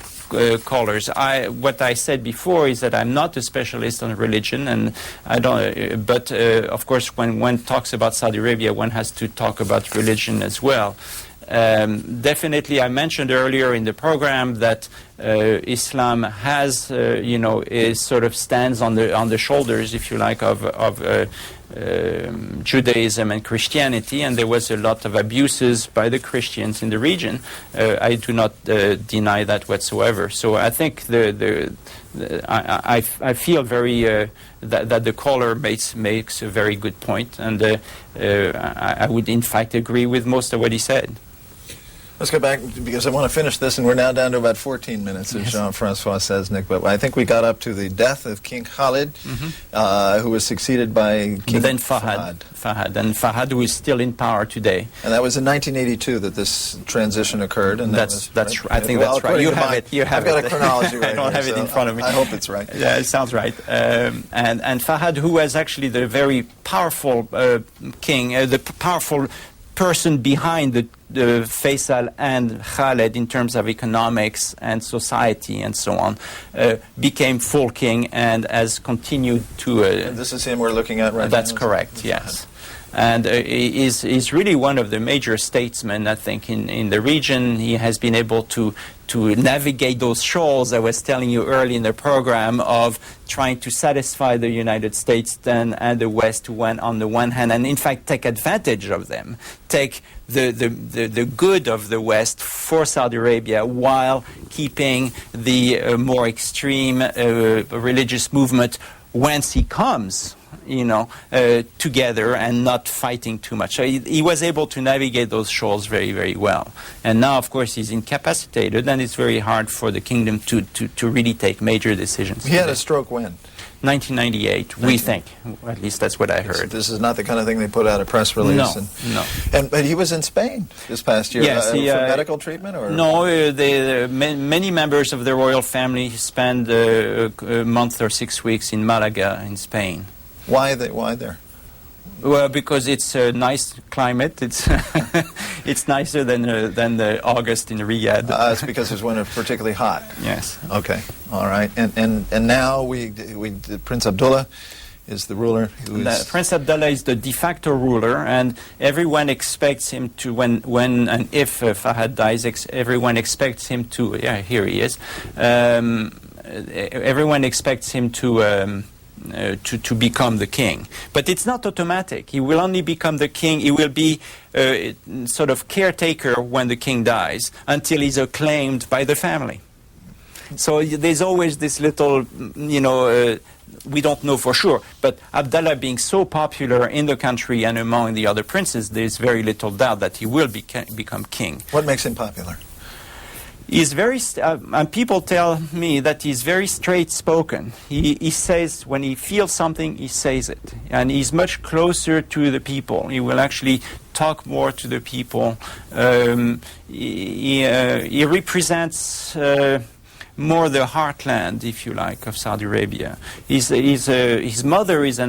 callers. What I said before is that I'm not a specialist on religion, and I don't. But of course, when one talks about Saudi Arabia, one has to talk about religion as well. Definitely, I mentioned earlier in the program that Islam has, is sort of stands on the shoulders, if you like, of Judaism and Christianity, and there was a lot of abuses by the Christians in the region. I do not deny that whatsoever. So I think I feel very that the caller makes a very good point, and I would in fact agree with most of what he said. Let's go back, because I want to finish this, and we're now down to about 14 minutes of Jean-Francois Seznec, but I think we got up to the death of King Khalid, who was succeeded by King then Fahad, and Fahad, who is still in power today. And that was in 1982 that this transition occurred, and that's right? I think that's right. You have it. I've got a chronology right I don't have here, it in front of me. I hope it's right. Yeah, it sounds right. And Fahad, who was actually the very powerful king, the powerful person behind the Faisal and Khaled in terms of economics and society and so on, became full king and has continued to... and this is him we're looking at right now? That's correct, yes. and is really one of the major statesmen, I think, in the region. He has been able to navigate those shoals I was telling you early in the program of trying to satisfy the United States then and the West on the one hand, and in fact take advantage of them, take the good of the West for Saudi Arabia while keeping the more extreme religious movement whence he comes, together and not fighting too much. So he was able to navigate those shoals very, very well. And now, of course, he's incapacitated, and it's very hard for the kingdom to really take major decisions. He had a stroke when? 1998, we think. At least that's what I heard. This is not the kind of thing they put out a press release. No. But he was in Spain this past year. Yes, for medical treatment? Or? No, many members of the royal family spend a month or 6 weeks in Malaga in Spain. Why there? Well, because it's a nice climate. It's it's nicer than the August in Riyadh. It's because it's when it's particularly hot. Yes. Okay. All right. And now Prince Abdullah is the ruler. Prince Abdullah is the de facto ruler, and everyone expects him to, when and if Fahad dies, everyone expects him to. Yeah, here he is. Everyone expects him to become the king. But it's not automatic. He will only become the king. He will be sort of caretaker when the king dies until he's acclaimed by the family. So there's always this little, we don't know for sure, but Abdullah being so popular in the country and among the other princes, there's very little doubt that he will become king. What makes him popular? He's very, and people tell me that he's very straight-spoken. He says, when he feels something, he says it. And he's much closer to the people. He will actually talk more to the people. He represents more the heartland, if you like, of Saudi Arabia. His mother is a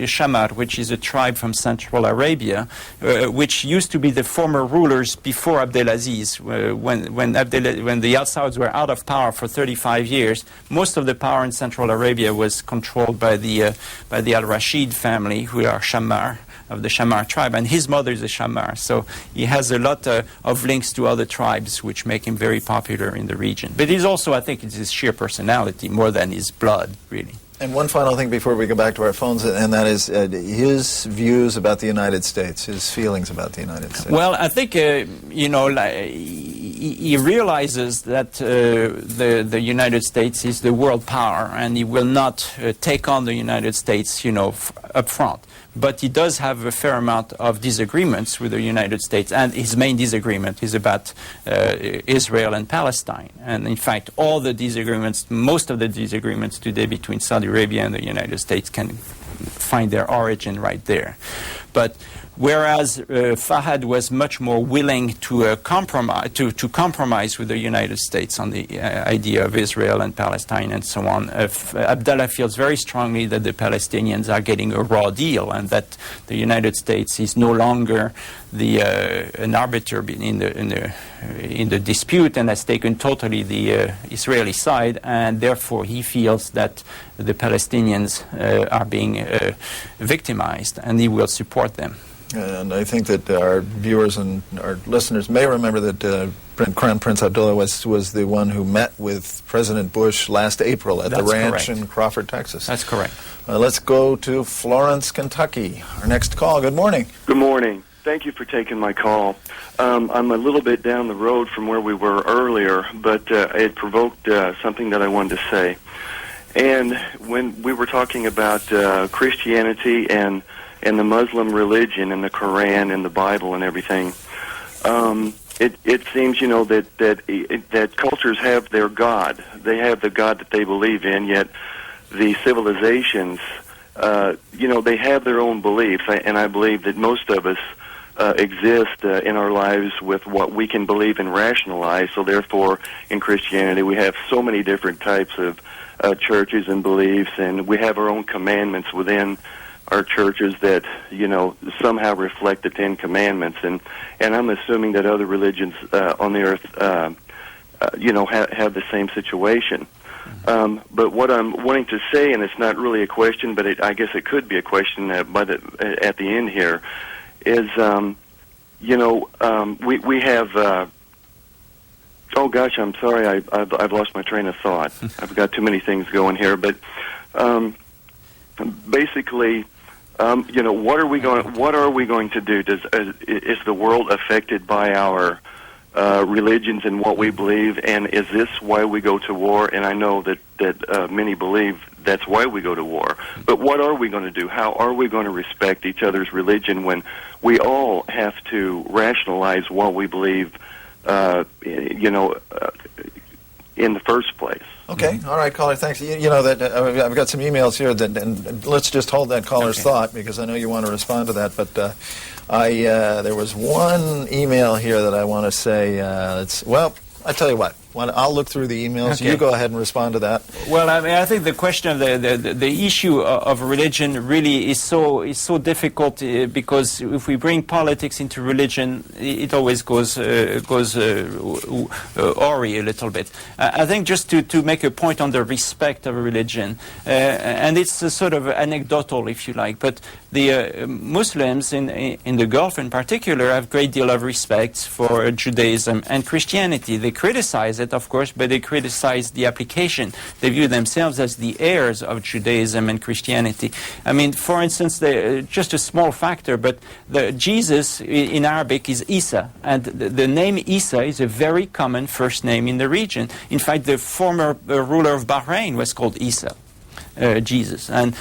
Shamar, which is a tribe from Central Arabia, which used to be the former rulers before Abdelaziz. When the Al Sauds were out of power for 35 years, most of the power in Central Arabia was controlled by the Al Rashid family, who are Shamar, of the Shamar tribe, and his mother is a Shamar. So he has a lot of links to other tribes, which make him very popular in the region. But he's also, I think, it's his sheer personality more than his blood, really. And one final thing before we go back to our phones, and that is his views about the United States, his feelings about the United States. Well, I think, he realizes that the United States is the world power, and he will not take on the United States, up front. But he does have a fair amount of disagreements with the United States, and his main disagreement is about Israel and Palestine. And in fact, most of the disagreements today between Saudi Arabia and the United States can find their origin right there. But whereas Fahad was much more willing to compromise with the United States on the idea of Israel and Palestine and so on, Abdullah feels very strongly that the Palestinians are getting a raw deal, and that the United States is no longer an arbiter in the dispute, and has taken totally the Israeli side, and therefore he feels that the Palestinians are being victimized, and he will support them. And I think that our viewers and our listeners may remember that Crown Prince Abdullah was the one who met with President Bush last April at the ranch in Crawford, Texas. That's correct. Let's go to Florence, Kentucky. Our next call. Good morning. Good morning. Thank you for taking my call. I'm a little bit down the road from where we were earlier, but it provoked something that I wanted to say. And when we were talking about Christianity and the Muslim religion and the Quran and the Bible and everything, it seems, that cultures have their God. They have the God that they believe in, yet the civilizations, they have their own beliefs. And I believe that most of us exist in our lives with what we can believe and rationalize. So therefore, in Christianity, we have so many different types of churches and beliefs, and we have our own commandments within our churches that, somehow reflect the Ten Commandments. And I'm assuming that other religions on the earth, have the same situation. But what I'm wanting to say, and it's not really a question, but I guess it could be a question at the end here, is, we have... oh, gosh, I'm sorry. I've lost my train of thought. I've got too many things going here. But basically... what are we going to do? Is the world affected by our religions and what we believe? And is this why we go to war? And I know that many believe that's why we go to war. But what are we going to do? How are we going to respect each other's religion when we all have to rationalize what we believe? In the first place. Okay, all right, caller, thanks. You know that I've got some emails here, and let's just hold that caller's thought, because I know you want to respond to that. But there was one email here that I want to say. I tell you what. I'll look through the emails. Okay. You go ahead and respond to that. Well, I mean, I think the question of the issue of religion really is so difficult because if we bring politics into religion, it always goes awry a little bit. I think just to make a point on the respect of religion, and it's sort of anecdotal, if you like, but the Muslims in the Gulf in particular have a great deal of respect for Judaism and Christianity. They criticize it, of course, but they criticize the application. They view themselves as the heirs of Judaism and Christianity. I mean, for instance, just a small factor, but Jesus in Arabic is Isa, and the name Isa is a very common first name in the region. In fact, the former ruler of Bahrain was called Isa. Jesus. And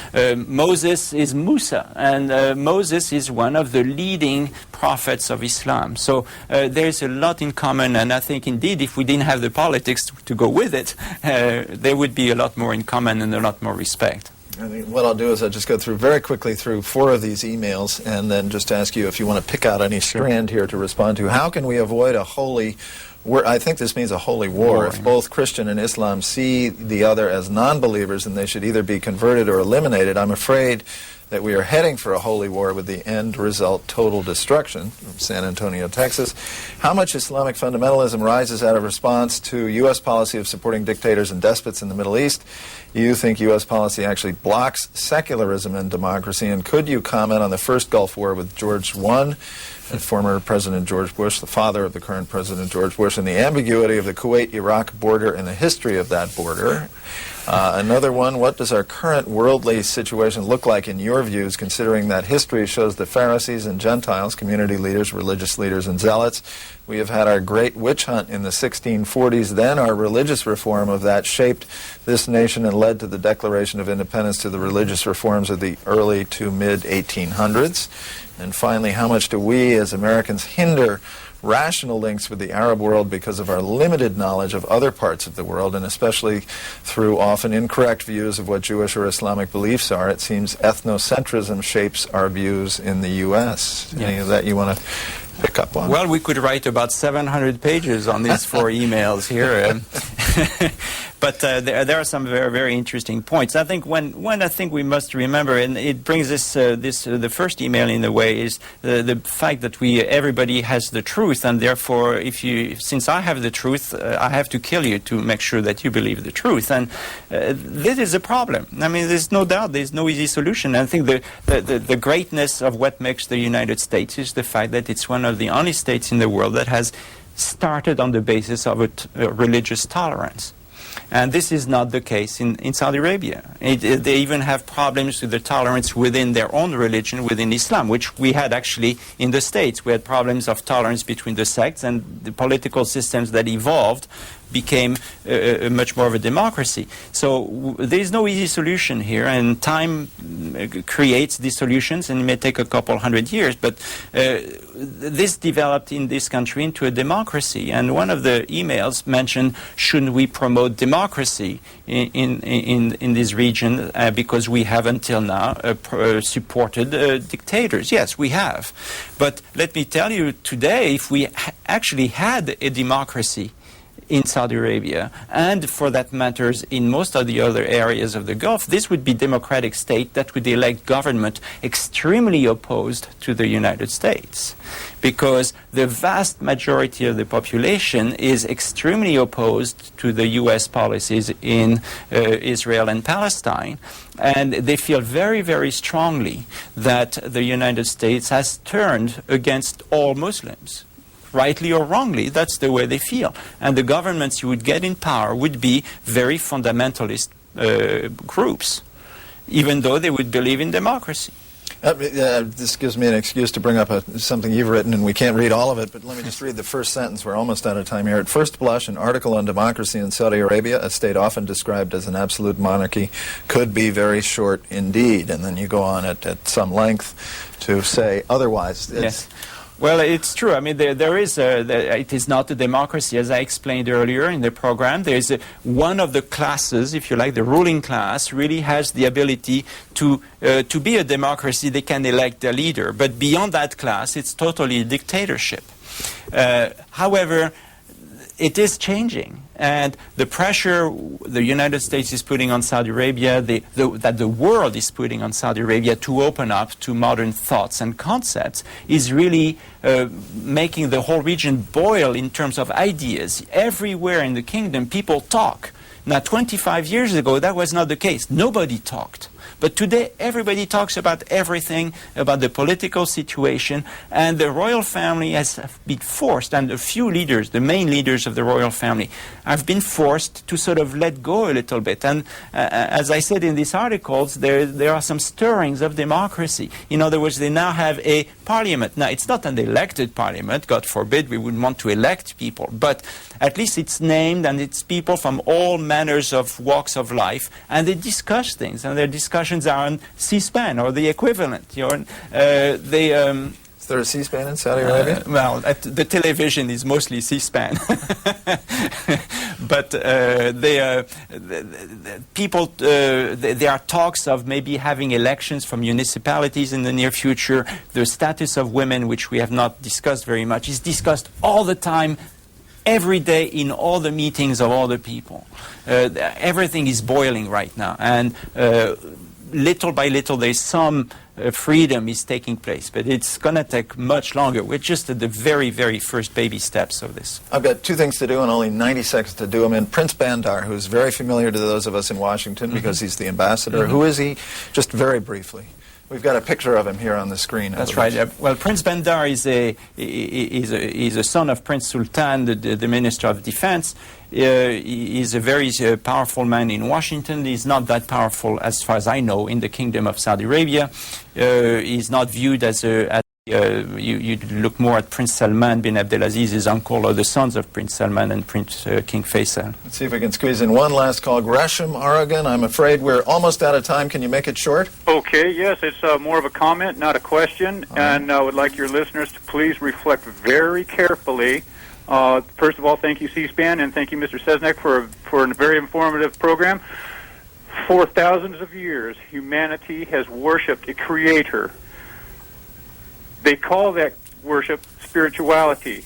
Moses is Musa, and Moses is one of the leading prophets of Islam. So there's a lot in common, and I think indeed if we didn't have the politics to go with it, there would be a lot more in common and a lot more respect. I think what I'll do is I'll just go through very quickly through 4 of these emails and then just ask you if you want to pick out any strand here to respond to. How can we avoid a holy war? I think this means a holy war. If both Christian and Islam see the other as non-believers, then they should either be converted or eliminated. I'm afraid that we are heading for a holy war with the end result total destruction. From San Antonio, Texas. How much Islamic fundamentalism rises out of response to U.S. policy of supporting dictators and despots in the Middle East? You think U.S. policy actually blocks secularism and democracy? And could you comment on the first Gulf War with George I, former President George Bush, the father of the current President George Bush, and the ambiguity of the Kuwait-Iraq border and the history of that border? Another one, what does our current worldly situation look like in your views, considering that history shows the Pharisees and Gentiles, community leaders, religious leaders, and zealots? We have had our great witch hunt in the 1640s. Then our religious reform of that shaped this nation and led to the Declaration of Independence, to the religious reforms of the early to mid-1800s. And finally, how much do we as Americans hinder rational links with the Arab world because of our limited knowledge of other parts of the world, and especially through often incorrect views of what Jewish or Islamic beliefs are? It seems ethnocentrism shapes our views in the U.S. Yeah. Any of that you want to pick up on? Well, we could write about 700 pages on these 4 emails here. But there are some very, very interesting points. I think one I think we must remember, and it brings us the first email in a way, is the fact that everybody has the truth, and therefore, since I have the truth, I have to kill you to make sure that you believe the truth, and this is a problem. I mean, there's no doubt, there's no easy solution. I think the greatness of what makes the United States is the fact that it's one of the only states in the world that has started on the basis of religious tolerance. And this is not the case in Saudi Arabia. They even have problems with the tolerance within their own religion, within Islam, which we had actually in the States. We had problems of tolerance between the sects, and the political systems that evolved became much more of a democracy. So there is no easy solution here, and time creates these solutions, and it may take a couple hundred years, but this developed in this country into a democracy. And one of the emails mentioned, shouldn't we promote democracy in this region because we have until now supported dictators? Yes, we have. But let me tell you, today, if we actually had a democracy in Saudi Arabia, and for that matter, in most of the other areas of the Gulf, this would be democratic state that would elect government extremely opposed to the United States, because the vast majority of the population is extremely opposed to the U.S. policies in Israel and Palestine, and they feel very, very strongly that the United States has turned against all Muslims. Rightly or wrongly, that's the way they feel. And the governments you would get in power would be very fundamentalist groups, even though they would believe in democracy. This gives me an excuse to bring up something you've written, and we can't read all of it, but let me just read the first sentence. We're almost out of time here. At first blush, an article on democracy in Saudi Arabia, a state often described as an absolute monarchy, could be very short indeed. And then you go on at some length to say otherwise. Yes. Well, it's true. I mean, it is not a democracy, as I explained earlier in the program. There's one of the classes, if you like, the ruling class, really has the ability to be a democracy. They can elect their leader. But beyond that class, it's totally a dictatorship. However, it is changing. And the pressure the United States is putting on Saudi Arabia, that the world is putting on Saudi Arabia to open up to modern thoughts and concepts, is really making the whole region boil in terms of ideas. Everywhere in the kingdom, people talk. Now, 25 years ago, that was not the case. Nobody talked. But today, everybody talks about everything, about the political situation, and the royal family has been forced, and a few leaders, the main leaders of the royal family, have been forced to sort of let go a little bit. And as I said in these articles, there are some stirrings of democracy. In other words, they now have a parliament. Now, it's not an elected parliament. God forbid we wouldn't want to elect people. But at least it's named, and it's people from all manners of walks of life, and they discuss things, and their discussions are on C-SPAN or the equivalent. Is there a C-SPAN in Saudi Arabia? Well, the television is mostly C-SPAN. But there are talks of maybe having elections from municipalities in the near future. The status of women, which we have not discussed very much, is discussed all the time, every day in all the meetings of all the people. Everything is boiling right now. And little by little, there's some freedom is taking place, but it's going to take much longer. We're just at the very, very first baby steps of this. I've got two things to do and only 90 seconds to do them in. Prince Bandar, who's very familiar to those of us in Washington because he's the ambassador. Who is he? Just very briefly. We've got a picture of him here on the screen. That's right. Well, Prince Bandar is a son of Prince Sultan, the Minister of Defense. He's a very powerful man in Washington. He's not that powerful, as far as I know, in the Kingdom of Saudi Arabia. He's not viewed as you look more at Prince Salman bin Abdulaziz, his uncle, or the sons of Prince Salman and Prince King Faisal. Let's see if we can squeeze in one last call. Gresham, Oregon. I'm afraid we're almost out of time. Can you make it short? Okay, yes. It's more of a comment, not a question. And I would like your listeners to please reflect very carefully. First of all, thank you, C-SPAN, and thank you, Mr. Seznec, for a very informative program. For thousands of years, humanity has worshipped a creator. They call that worship spirituality.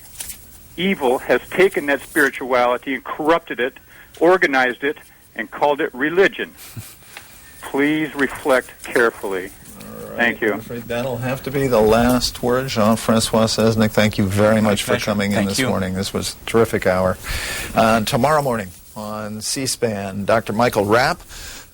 Evil has taken that spirituality and corrupted it, organized it, and called it religion. Please reflect carefully. Right. Thank you. I'm afraid that'll have to be the last word. Jean-Francois Seznec, thank you very much for coming in this morning. This was a terrific hour. Tomorrow morning on C-SPAN, Dr. Michael Rapp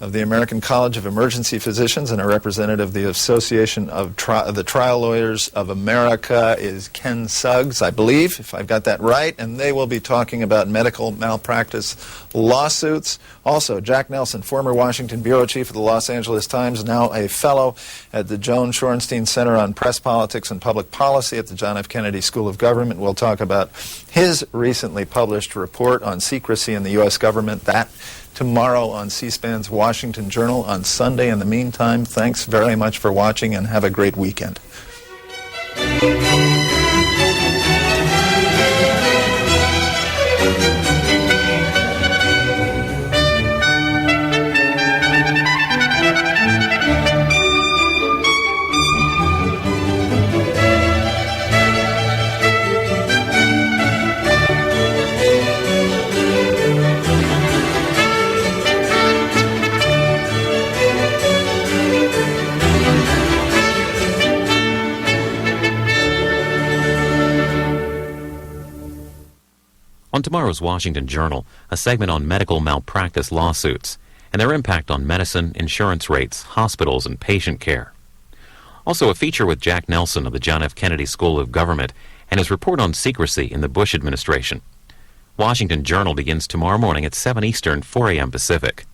of the American College of Emergency Physicians and a representative of the Association of the Trial Lawyers of America is Ken Suggs, I believe, if I've got that right, and they will be talking about medical malpractice lawsuits. Also, Jack Nelson, former Washington bureau chief of the Los Angeles Times, now a fellow at the Joan Shorenstein Center on Press Politics and Public Policy at the John F. Kennedy School of Government, will talk about his recently published report on secrecy in the U.S. government. That tomorrow on C-SPAN's Washington Journal. On Sunday, in the meantime, thanks very much for watching and have a great weekend. On tomorrow's Washington Journal, a segment on medical malpractice lawsuits and their impact on medicine, insurance rates, hospitals, and patient care. Also, a feature with Jack Nelson of the John F. Kennedy School of Government and his report on secrecy in the Bush administration. Washington Journal begins tomorrow morning at 7 Eastern, 4 a.m. Pacific.